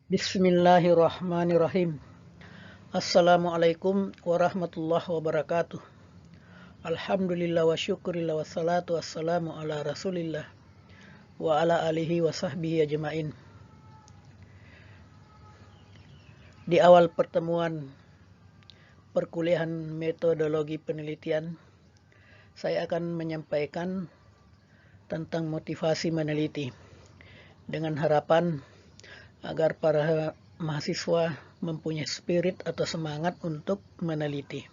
Bismillahirrahmanirrahim. Assalamualaikum warahmatullahi wabarakatuh. Alhamdulillah wa syukurillah wa salatu wassalamu ala rasulillah wa ala alihi wa sahbihi ajma'in. Di awal pertemuan perkuliahan metodologi penelitian, saya akan menyampaikan tentang motivasi meneliti dengan harapan agar para mahasiswa mempunyai spirit atau semangat untuk meneliti.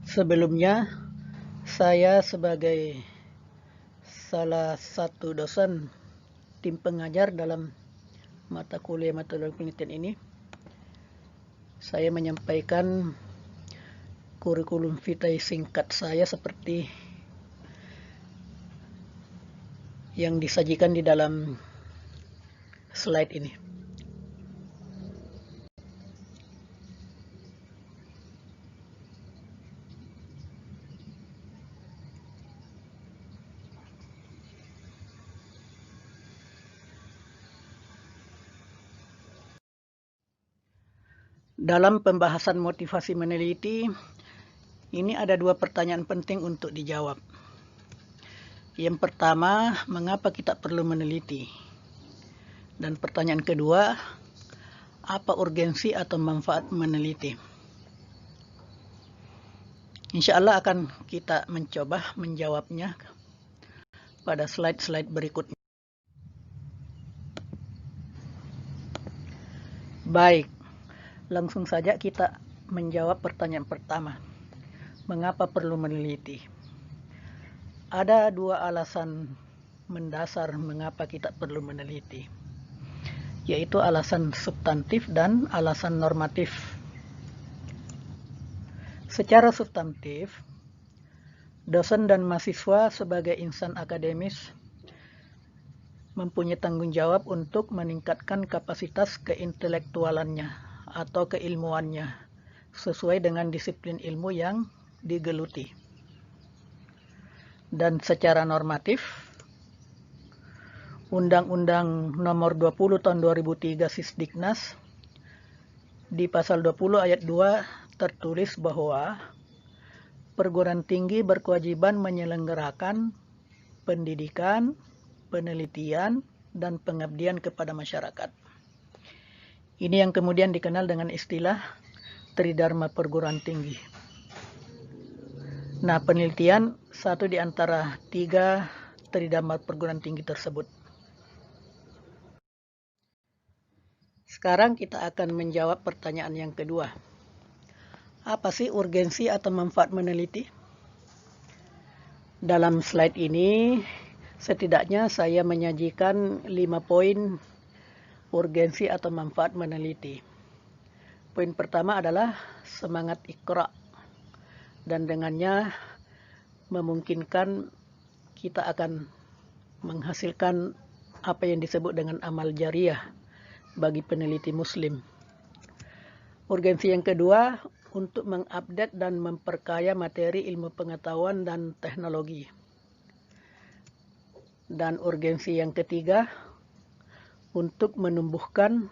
Sebelumnya, saya sebagai salah satu dosen tim pengajar dalam mata kuliah metodologi penelitian ini, saya menyampaikan kurikulum vitae singkat saya seperti yang disajikan di dalam slide ini. Dalam pembahasan motivasi meneliti, ini ada dua pertanyaan penting untuk dijawab. Yang pertama, mengapa kita perlu meneliti? Dan pertanyaan kedua, apa urgensi atau manfaat meneliti? Insya Allah akan kita mencoba menjawabnya pada slide-slide berikutnya. Baik, langsung saja kita menjawab pertanyaan pertama. Mengapa perlu meneliti? Ada dua alasan mendasar mengapa kita perlu meneliti, yaitu alasan substantif dan alasan normatif. Secara substantif, dosen dan mahasiswa sebagai insan akademis mempunyai tanggung jawab untuk meningkatkan kapasitas keintelektualannya atau keilmuannya sesuai dengan disiplin ilmu yang digeluti. Dan secara normatif, Undang-Undang Nomor 20 Tahun 2003 Sisdiknas di pasal 20 ayat 2 tertulis bahwa perguruan tinggi berkewajiban menyelenggarakan pendidikan, penelitian, dan pengabdian kepada masyarakat. Ini yang kemudian dikenal dengan istilah Tridharma Perguruan Tinggi. Nah, penelitian satu di antara tiga Tridharma Perguruan Tinggi tersebut. Sekarang kita akan menjawab pertanyaan yang kedua. Apa sih urgensi atau manfaat meneliti? Dalam slide ini, setidaknya saya menyajikan 5 poin urgensi atau manfaat meneliti. Poin pertama adalah semangat iqra, dan dengannya memungkinkan kita akan menghasilkan apa yang disebut dengan amal jariah bagi peneliti muslim. Urgensi yang kedua, untuk mengupdate dan memperkaya materi ilmu pengetahuan dan teknologi. Dan urgensi yang ketiga, untuk menumbuhkan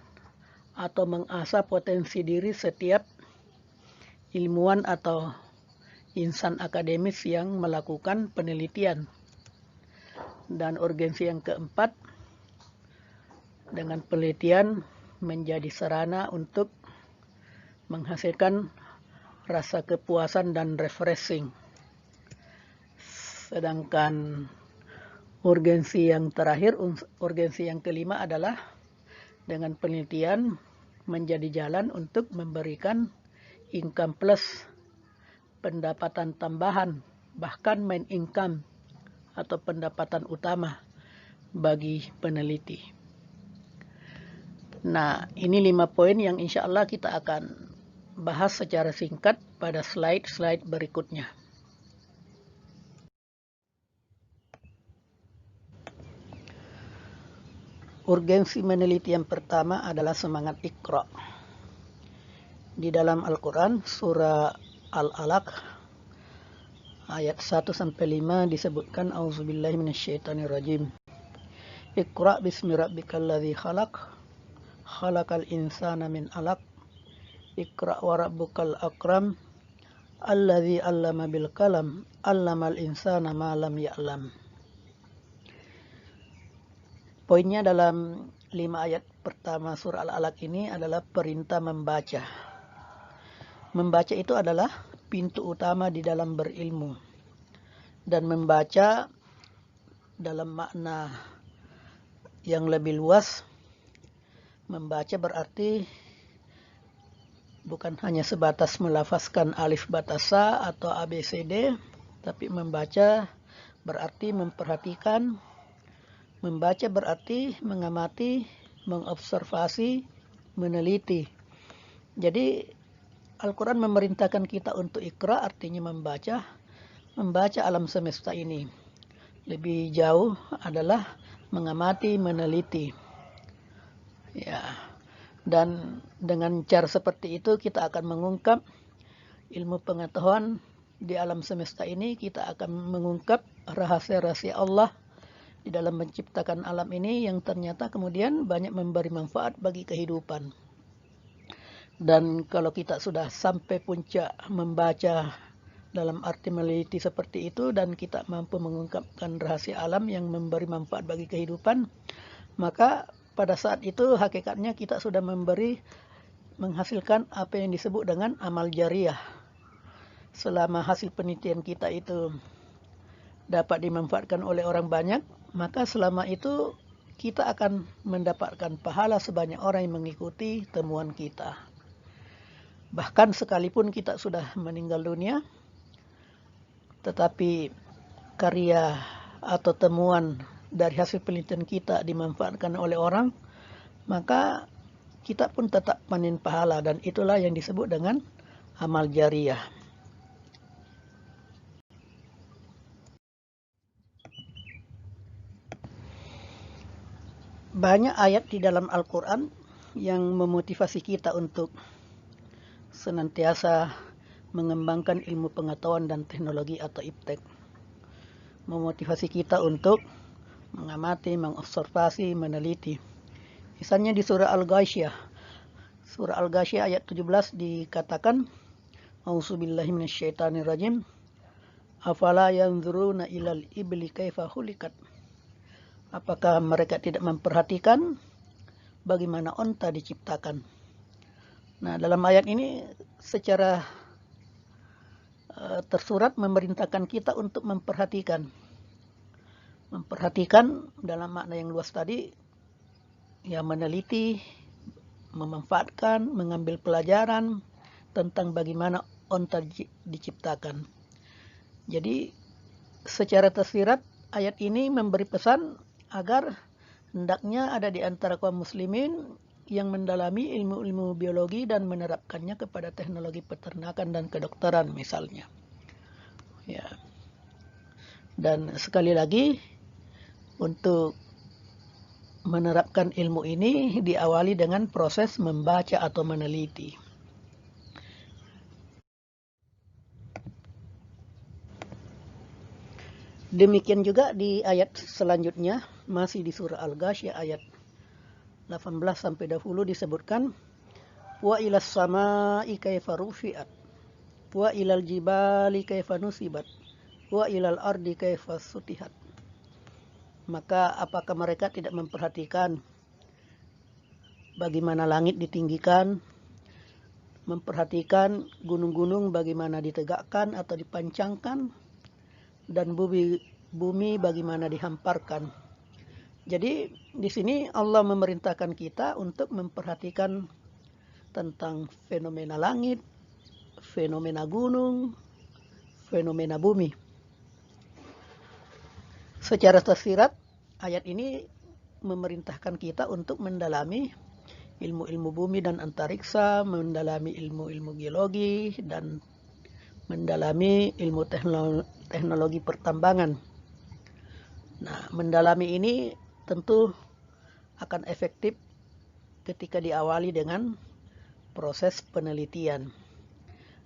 atau mengasah potensi diri setiap ilmuwan atau insan akademis yang melakukan penelitian. Dan urgensi yang keempat, dengan penelitian menjadi sarana untuk menghasilkan rasa kepuasan dan refreshing. Sedangkan urgensi yang terakhir, urgensi yang kelima adalah dengan penelitian menjadi jalan untuk memberikan income plus, pendapatan tambahan, bahkan main income atau pendapatan utama bagi peneliti. Nah, ini 5 poin yang insya Allah kita akan bahas secara singkat pada slide-slide berikutnya. Urgensi meneliti yang pertama adalah semangat iqra. Di dalam Al-Quran, surah Al-Alaq, ayat 1-5 disebutkan, Auzubillahi minasyaitonirrajim. Iqra bismi rabbikal ladzi khalaq, khalaqal insana min 'alaq. Iqra wa rabbukal akram, alladzi 'allama bil qalam, 'allamal insana ma lam ya'lam. Poinnya dalam 5 ayat pertama surah Al-Alaq ini adalah perintah membaca. Membaca itu adalah pintu utama di dalam berilmu. Dan membaca dalam makna yang lebih luas, membaca berarti bukan hanya sebatas melafazkan alif batasa atau ABCD, tapi membaca berarti memperhatikan, membaca berarti mengamati, mengobservasi, meneliti. Jadi Al-Quran memerintahkan kita untuk ikra, artinya membaca alam semesta ini. Lebih jauh adalah mengamati, meneliti. Ya. Dan dengan cara seperti itu kita akan mengungkap ilmu pengetahuan di alam semesta ini. Kita akan mengungkap rahasia-rahasia Allah di dalam menciptakan alam ini yang ternyata kemudian banyak memberi manfaat bagi kehidupan. Dan kalau kita sudah sampai puncak membaca dalam arti meneliti seperti itu dan kita mampu mengungkapkan rahasia alam yang memberi manfaat bagi kehidupan, maka pada saat itu hakikatnya kita sudah menghasilkan apa yang disebut dengan amal jariah. Selama hasil penelitian kita itu dapat dimanfaatkan oleh orang banyak, maka selama itu kita akan mendapatkan pahala sebanyak orang yang mengikuti temuan kita. Bahkan sekalipun kita sudah meninggal dunia, tetapi karya atau temuan dari hasil penelitian kita dimanfaatkan oleh orang, maka kita pun tetap panen pahala, dan itulah yang disebut dengan amal jariah. Banyak ayat di dalam Al-Quran yang memotivasi kita untuk senantiasa mengembangkan ilmu pengetahuan dan teknologi atau iptek. Memotivasi kita untuk mengamati, mengobservasi, meneliti. Misalnya di surah Al-Ghasyiyah. Surah Al-Ghasyiyah ayat 17 dikatakan, A'udzubillahi minasyaitonirrajim. Afala yanzuruna ilal ibli kaifa khuliqat. Apakah mereka tidak memperhatikan bagaimana onta diciptakan? Nah, dalam ayat ini secara tersurat memerintahkan kita untuk memperhatikan. Memperhatikan dalam makna yang luas tadi, ya meneliti, memanfaatkan, mengambil pelajaran tentang bagaimana onta diciptakan. Jadi secara tersirat ayat ini memberi pesan agar hendaknya ada di antara kaum muslimin yang mendalami ilmu-ilmu biologi dan menerapkannya kepada teknologi peternakan dan kedokteran misalnya. Ya. Dan sekali lagi, untuk menerapkan ilmu ini diawali dengan proses membaca atau meneliti. Demikian juga di ayat selanjutnya, masih di surah Al-Ghasyiyah ayat 18 sampai 20 disebutkan, wa ilas samaa'i kaifa rufi'at, wa ilal jibali kaifa nusibat, wa ilal ardi kaifa sutihat. Maka apakah mereka tidak memperhatikan bagaimana langit ditinggikan, memperhatikan gunung-gunung bagaimana ditegakkan atau dipancangkan, dan bumi bagaimana dihamparkan. Jadi di sini Allah memerintahkan kita untuk memperhatikan tentang fenomena langit, fenomena gunung, fenomena bumi. Secara tersirat, ayat ini memerintahkan kita untuk mendalami ilmu-ilmu bumi dan antariksa, mendalami ilmu-ilmu geologi, dan mendalami ilmu teknologi pertambangan. Nah, mendalami ini tentu akan efektif ketika diawali dengan proses penelitian.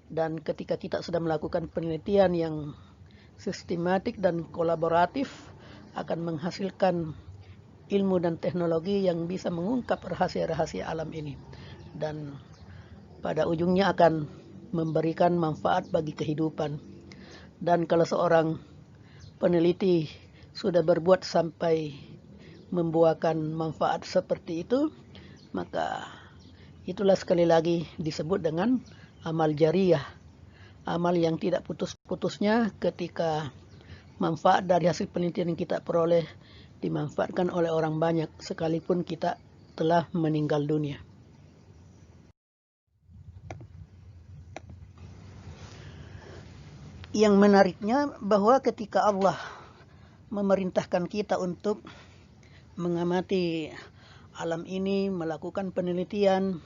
Dan ketika kita sudah melakukan penelitian yang sistematik dan kolaboratif, akan menghasilkan ilmu dan teknologi yang bisa mengungkap rahasia-rahasia alam ini, dan pada ujungnya akan memberikan manfaat bagi kehidupan. Dan kalau seorang peneliti sudah berbuat sampai membuahkan manfaat seperti itu, maka itulah sekali lagi disebut dengan amal jariyah, amal yang tidak putus-putusnya ketika manfaat dari hasil penelitian yang kita peroleh dimanfaatkan oleh orang banyak sekalipun kita telah meninggal dunia. Yang menariknya bahwa ketika Allah memerintahkan kita untuk mengamati alam ini, melakukan penelitian,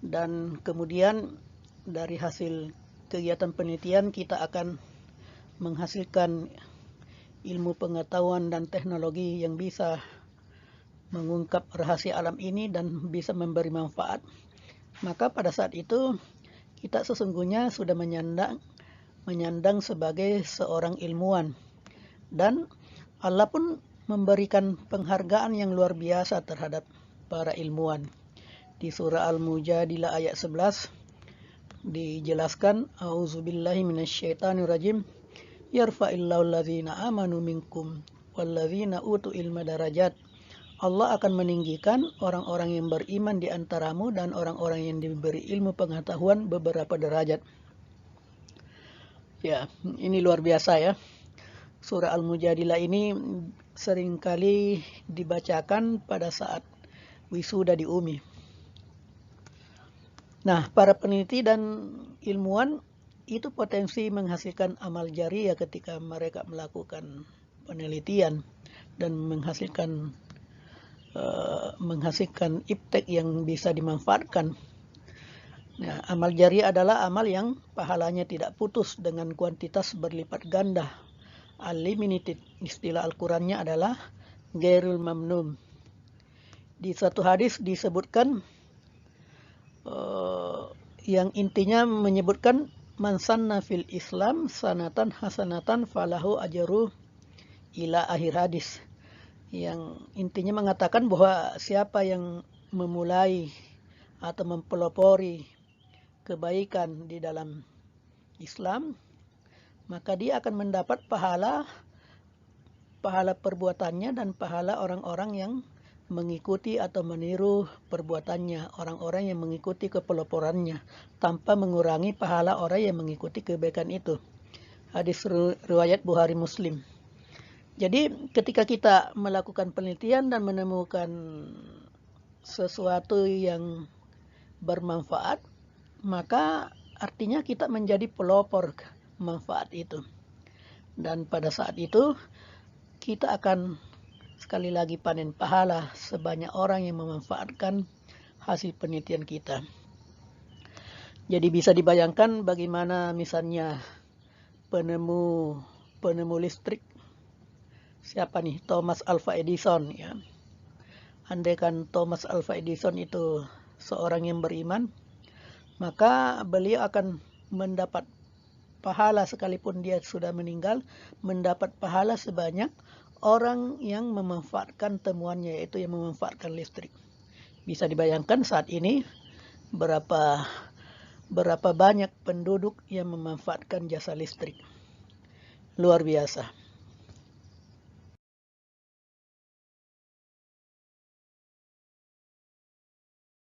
dan kemudian dari hasil kegiatan penelitian kita akan menghasilkan ilmu pengetahuan dan teknologi yang bisa mengungkap rahasia alam ini dan bisa memberi manfaat, maka pada saat itu kita sesungguhnya sudah menyandang sebagai seorang ilmuwan, dan Allah pun memberikan penghargaan yang luar biasa terhadap para ilmuwan. Di surah Al-Mujadilah ayat 11 dijelaskan, A'udzubillahi minasyaitonirrajim, yarfa'illahu alladzina amanu minkum walladzina utu ilma darajat. Allah akan meninggikan orang-orang yang beriman di antaramu dan orang-orang yang diberi ilmu pengetahuan beberapa derajat. Ya, ini luar biasa ya. Surah Al-Mujadilah ini seringkali dibacakan pada saat wisuda di UMI. Nah, para peneliti dan ilmuwan itu potensi menghasilkan amal jariyah ketika mereka melakukan penelitian dan menghasilkan iptek yang bisa dimanfaatkan. Nah, amal jariyah adalah amal yang pahalanya tidak putus dengan kuantitas berlipat ganda. Unlimited, istilah Al-Qurannya adalah Ghairul Mamnun. Di satu hadis disebutkan yang intinya menyebutkan man sanna fil Islam sanatan hasanatan falahu ajru ila akhir hadis, yang intinya mengatakan bahwa siapa yang memulai atau mempelopori kebaikan di dalam Islam, maka dia akan mendapat pahala perbuatannya dan pahala orang-orang yang mengikuti atau meniru perbuatannya, orang-orang yang mengikuti kepeloporannya, tanpa mengurangi pahala orang yang mengikuti kebaikan itu. Hadis riwayat Bukhari Muslim. Jadi ketika kita melakukan penelitian dan menemukan sesuatu yang bermanfaat, maka artinya kita menjadi pelopor manfaat itu. Dan pada saat itu kita akan sekali lagi panen pahala sebanyak orang yang memanfaatkan hasil penelitian kita. Jadi bisa dibayangkan bagaimana misalnya penemu listrik, siapa nih, Thomas Alva Edison ya. Andaikan Thomas Alva Edison itu seorang yang beriman, maka beliau akan mendapat pahala sekalipun dia sudah meninggal, mendapat pahala sebanyak orang yang memanfaatkan temuannya, yaitu yang memanfaatkan listrik. Bisa dibayangkan saat ini berapa banyak penduduk yang memanfaatkan jasa listrik. Luar biasa.